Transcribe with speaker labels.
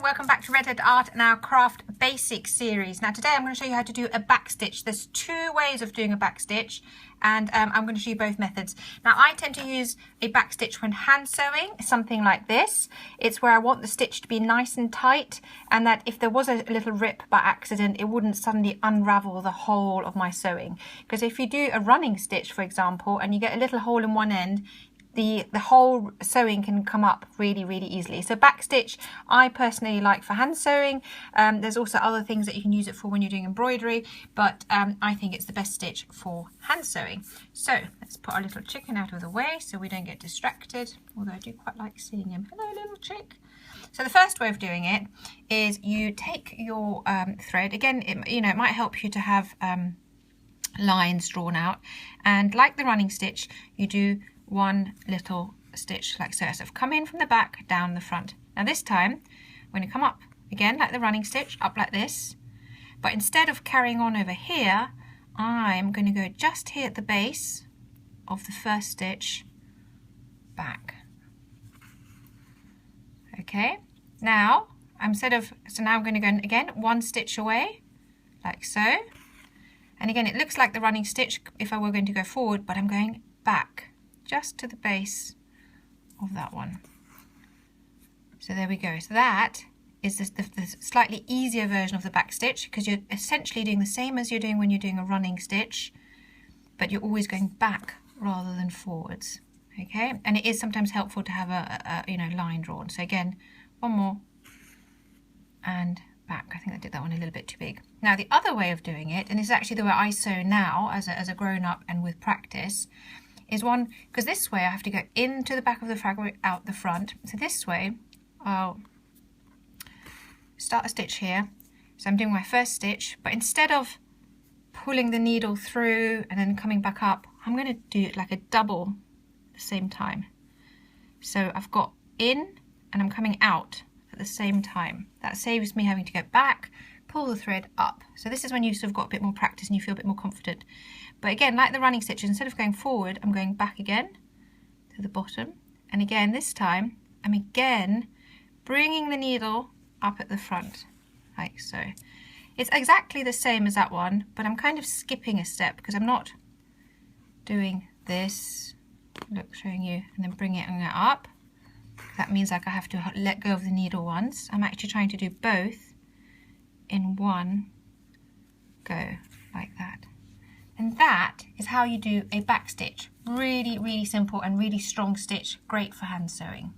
Speaker 1: welcome back to Redhead Art and our Craft Basics series. Now today I'm going to show you how to do a backstitch. There's two ways of doing a backstitch and I'm going to show you both methods. Now I tend to use a backstitch when hand sewing, something like this. It's where I want the stitch to be nice and tight and that if there was a little rip by accident it wouldn't suddenly unravel the whole of my sewing. Because if you do a running stitch, for example, and you get a little hole in one end, the whole sewing can come up really easily. So backstitch I personally like for hand sewing. There's also other things that you can use it for when you're doing embroidery, but I think it's the best stitch for hand sewing. So let's put our little chicken out of the way so we don't get distracted, although I do quite like seeing him. Hello little chick. So the first way of doing it is you take your thread. Again, it might help you to have lines drawn out, and like the running stitch you do one little stitch like so. So I've come in from the back down the front. Now this time I'm going to come up again like the running stitch, up like this, but instead of carrying on over here I'm going to go just here at the base of the first stitch back. Okay, now now I'm going to go again one stitch away like so, and again it looks like the running stitch if I were going to go forward, but I'm going back just to the base of that one. So there we go. So that is the slightly easier version of the back stitch, because you're essentially doing the same as you're doing when you're doing a running stitch, but you're always going back rather than forwards. Okay, and it is sometimes helpful to have a line drawn. So again, one more and back. I think I did that one a little bit too big. Now the other way of doing it, and this is actually the way I sew now as a grown-up and with practice, is one, because this way I have to go into the back of the fabric out the front. So this way I'll start a stitch here. So I'm doing my first stitch, but instead of pulling the needle through and then coming back up, I'm going to do it like a double at the same time. So I've got in and I'm coming out at the same time. That saves me having to go back, pull the thread up. So this is when you've sort of got a bit more practice and you feel a bit more confident. But again, like the running stitches, instead of going forward, I'm going back again to the bottom. And again, this time, I'm again bringing the needle up at the front, like so. It's exactly the same as that one, but I'm kind of skipping a step because I'm not doing this, look, showing you, and then bring it up. That means like I have to let go of the needle once. I'm actually trying to do both in one go, like that. And that is how you do a back stitch. Really simple and really strong stitch, great for hand sewing.